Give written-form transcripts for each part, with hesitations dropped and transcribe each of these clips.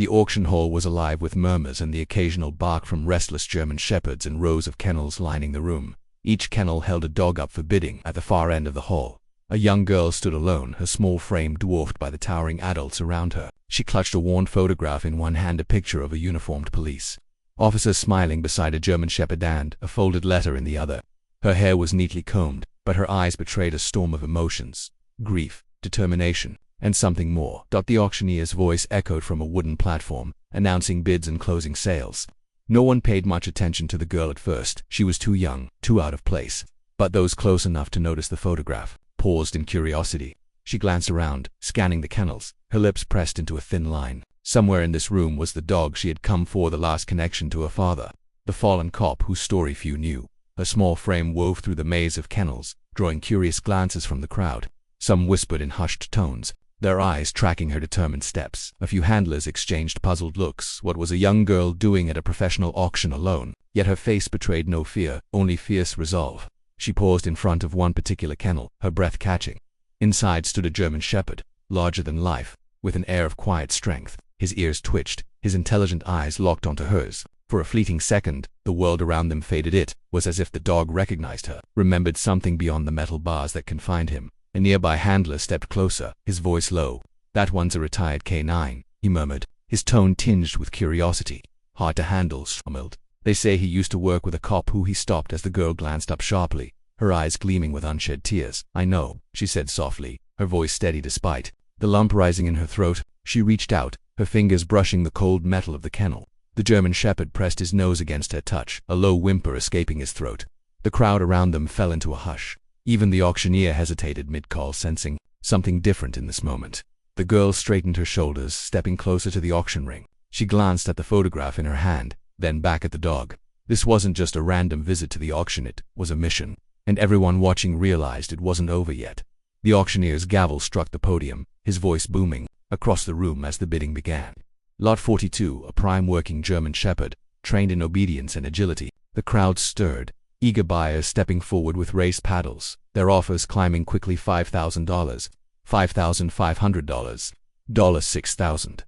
The auction hall was alive with murmurs and the occasional bark from restless German shepherds and rows of kennels lining the room. Each kennel held a dog up for bidding. At the far end of the hall, a young girl stood alone, her small frame dwarfed by the towering adults around her. She clutched a worn photograph in one hand, a picture of a uniformed police officer smiling beside a German shepherd, and a folded letter in the other. Her hair was neatly combed, but her eyes betrayed a storm of emotions: grief, determination, and something more. The auctioneer's voice echoed from a wooden platform, announcing bids and closing sales. No one paid much attention to the girl at first. She was too young, too out of place. But those close enough to notice the photograph paused in curiosity. She glanced around, scanning the kennels, her lips pressed into a thin line. Somewhere in this room was the dog she had come for, the last connection to her father, the fallen cop whose story few knew. Her small frame wove through the maze of kennels, drawing curious glances from the crowd. Some whispered in hushed tones, their eyes tracking her determined steps. A few handlers exchanged puzzled looks. What was a young girl doing at a professional auction alone? Yet her face betrayed no fear, only fierce resolve. She paused in front of one particular kennel, her breath catching. Inside stood a German shepherd, larger than life, with an air of quiet strength. His ears twitched, his intelligent eyes locked onto hers. For a fleeting second, the world around them faded. It was as if the dog recognized her, remembered something beyond the metal bars that confined him. A nearby handler stepped closer, his voice low. "That one's a retired K9, he murmured, his tone tinged with curiosity. "Hard to handle," smiled. "They say he used to work with a cop who." He stopped as the girl glanced up sharply, her eyes gleaming with unshed tears. "I know," she said softly, her voice steady despite the lump rising in her throat. She reached out, her fingers brushing the cold metal of the kennel. The German shepherd pressed his nose against her touch, a low whimper escaping his throat. The crowd around them fell into a hush. Even the auctioneer hesitated mid-call, sensing something different in this moment. The girl straightened her shoulders, stepping closer to the auction ring. She glanced at the photograph in her hand, then back at the dog. This wasn't just a random visit to the auction, it was a mission. And everyone watching realized it wasn't over yet. The auctioneer's gavel struck the podium, his voice booming across the room as the bidding began. Lot 42, a prime working German shepherd, trained in obedience and agility. The crowd stirred, eager buyers stepping forward with raised paddles, their offers climbing quickly. $5,000, $5,500, $6,000.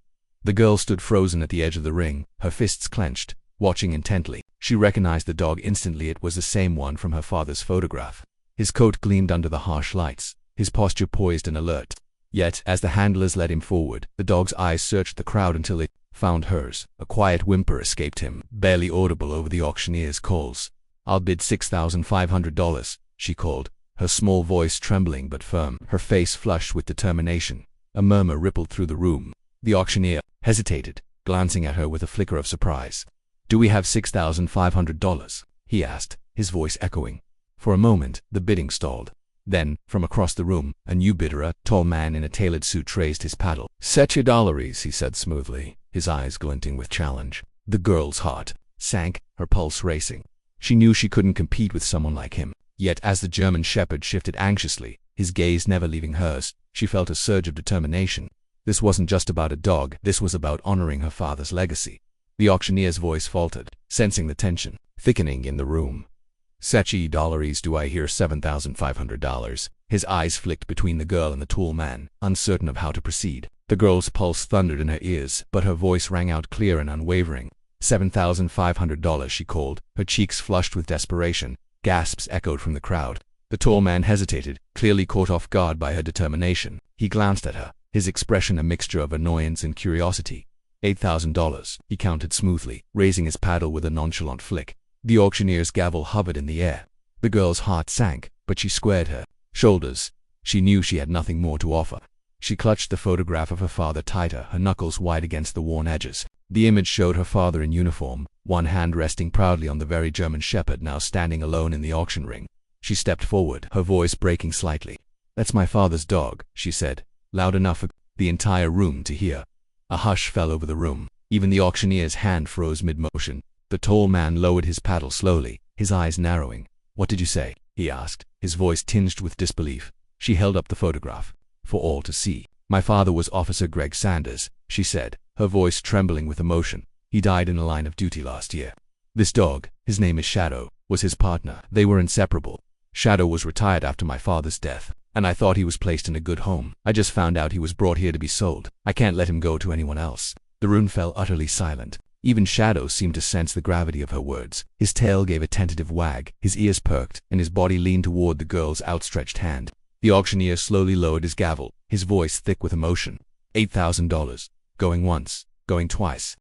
The girl stood frozen at the edge of the ring, her fists clenched, watching intently. She recognized the dog instantly. It was the same one from her father's photograph. His coat gleamed under the harsh lights, his posture poised and alert. Yet, as the handlers led him forward, the dog's eyes searched the crowd until it found hers. A quiet whimper escaped him, barely audible over the auctioneer's calls. "I'll bid $6,500, she called, her small voice trembling but firm, her face flushed with determination. A murmur rippled through the room. The auctioneer hesitated, glancing at her with a flicker of surprise. "Do we have $6,500? he asked, his voice echoing. For a moment, the bidding stalled. Then, from across the room, a new bidder, a tall man in a tailored suit, raised his paddle. "Set your dollaries," he said smoothly, his eyes glinting with challenge. The girl's heart sank, her pulse racing. She knew she couldn't compete with someone like him. Yet as the German shepherd shifted anxiously, his gaze never leaving hers, she felt a surge of determination. This wasn't just about a dog, this was about honoring her father's legacy. The auctioneer's voice faltered, sensing the tension thickening in the room. "Set ye dollaries, do I hear $7,500? His eyes flicked between the girl and the tall man, uncertain of how to proceed. The girl's pulse thundered in her ears, but her voice rang out clear and unwavering. $7,500, she called, her cheeks flushed with desperation. Gasps echoed from the crowd. The tall man hesitated, clearly caught off guard by her determination. He glanced at her, his expression a mixture of annoyance and curiosity. $8,000, he counted smoothly, raising his paddle with a nonchalant flick. The auctioneer's gavel hovered in the air. The girl's heart sank, but she squared her shoulders. She knew she had nothing more to offer. She clutched the photograph of her father tighter, her knuckles white against the worn edges. The image showed her father in uniform, one hand resting proudly on the very German shepherd now standing alone in the auction ring. She stepped forward, her voice breaking slightly. "That's my father's dog," she said, loud enough for the entire room to hear. A hush fell over the room. Even the auctioneer's hand froze mid-motion. The tall man lowered his paddle slowly, his eyes narrowing. "What did you say?" he asked, his voice tinged with disbelief. She held up the photograph, for all to see. "My father was Officer Greg Sanders," she said, her voice trembling with emotion. "He died in the line of duty last year. This dog, his name is Shadow, was his partner. They were inseparable. Shadow was retired after my father's death, and I thought he was placed in a good home. I just found out he was brought here to be sold. I can't let him go to anyone else." The room fell utterly silent. Even Shadow seemed to sense the gravity of her words. His tail gave a tentative wag, his ears perked, and his body leaned toward the girl's outstretched hand. The auctioneer slowly lowered his gavel, his voice thick with emotion. $8,000. Going once, going twice.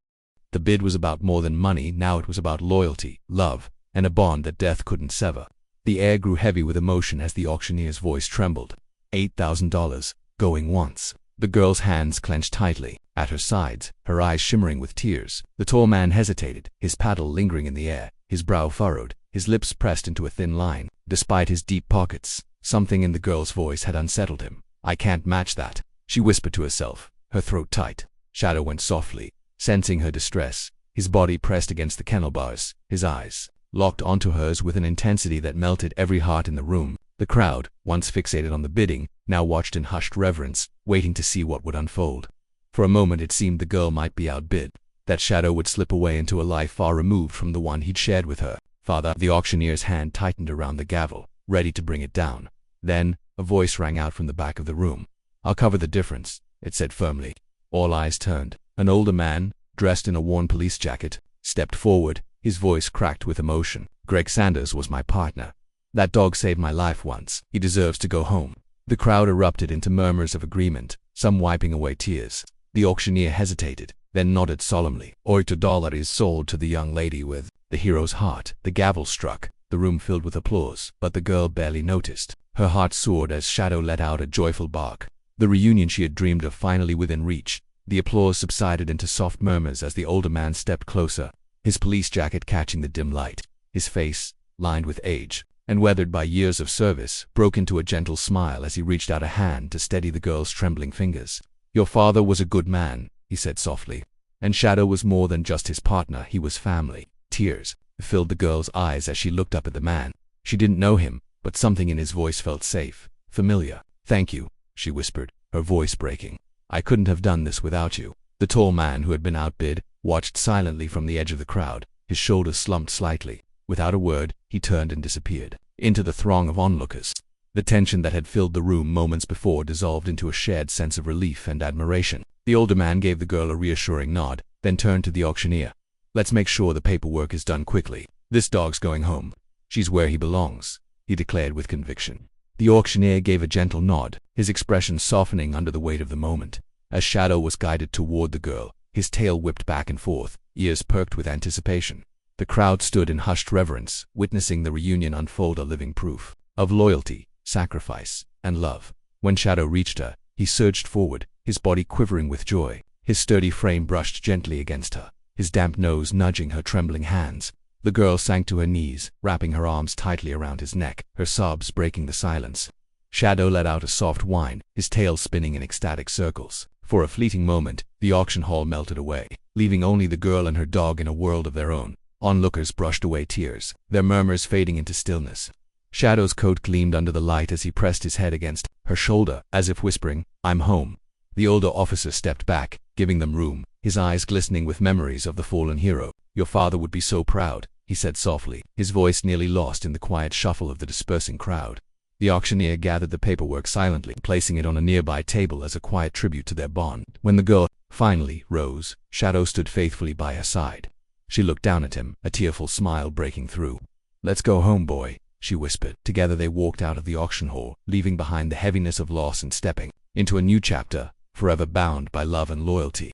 The bid was about more than money, now it was about loyalty, love, and a bond that death couldn't sever. The air grew heavy with emotion as the auctioneer's voice trembled. $8,000. Going once. The girl's hands clenched tightly, at her sides, her eyes shimmering with tears. The tall man hesitated, his paddle lingering in the air, his brow furrowed, his lips pressed into a thin line. Despite his deep pockets, something in the girl's voice had unsettled him. I can't match that, she whispered to herself, her throat tight. Shadow went softly, sensing her distress. His body pressed against the kennel bars, his eyes locked onto hers with an intensity that melted every heart in the room. The crowd, once fixated on the bidding, now watched in hushed reverence, waiting to see what would unfold. For a moment it seemed the girl might be outbid, that Shadow would slip away into a life far removed from the one he'd shared with her. Father, the auctioneer's hand tightened around the gavel, ready to bring it down. Then, a voice rang out from the back of the room. I'll cover the difference, it said firmly. All eyes turned. An older man, dressed in a worn police jacket, stepped forward, his voice cracked with emotion. Greg Sanders was my partner. That dog saved my life once. He deserves to go home. The crowd erupted into murmurs of agreement, some wiping away tears. The auctioneer hesitated, then nodded solemnly. $8 is sold to the young lady with the hero's heart. The gavel struck. The room filled with applause, but the girl barely noticed. Her heart soared as Shadow let out a joyful bark. The reunion she had dreamed of finally within reach. The applause subsided into soft murmurs as the older man stepped closer, his police jacket catching the dim light. His face, lined with age and weathered by years of service, broke into a gentle smile as he reached out a hand to steady the girl's trembling fingers. Your father was a good man, he said softly. And Shadow was more than just his partner, he was family. Tears filled the girl's eyes as she looked up at the man. She didn't know him, but something in his voice felt safe, familiar. Thank you, she whispered, her voice breaking. I couldn't have done this without you. The tall man, who had been outbid, watched silently from the edge of the crowd, his shoulders slumped slightly. Without a word, he turned and disappeared into the throng of onlookers. The tension that had filled the room moments before dissolved into a shared sense of relief and admiration. The older man gave the girl a reassuring nod, then turned to the auctioneer. Let's make sure the paperwork is done quickly. This dog's going home. She's where he belongs, he declared with conviction. The auctioneer gave a gentle nod, his expression softening under the weight of the moment. As Shadow was guided toward the girl, his tail whipped back and forth, ears perked with anticipation. The crowd stood in hushed reverence, witnessing the reunion unfold, a living proof of loyalty, sacrifice, and love. When Shadow reached her, he surged forward, his body quivering with joy. His sturdy frame brushed gently against her, his damp nose nudging her trembling hands. The girl sank to her knees, wrapping her arms tightly around his neck, her sobs breaking the silence. Shadow let out a soft whine, his tail spinning in ecstatic circles. For a fleeting moment, the auction hall melted away, leaving only the girl and her dog in a world of their own. Onlookers brushed away tears, their murmurs fading into stillness. Shadow's coat gleamed under the light as he pressed his head against her shoulder, as if whispering, I'm home. The older officer stepped back, giving them room, his eyes glistening with memories of the fallen hero. Your father would be so proud, he said softly, his voice nearly lost in the quiet shuffle of the dispersing crowd. The auctioneer gathered the paperwork silently, placing it on a nearby table as a quiet tribute to their bond. When the girl finally rose, Shadow stood faithfully by her side. She looked down at him, a tearful smile breaking through. Let's go home, boy, she whispered. Together they walked out of the auction hall, leaving behind the heaviness of loss and stepping into a new chapter, forever bound by love and loyalty.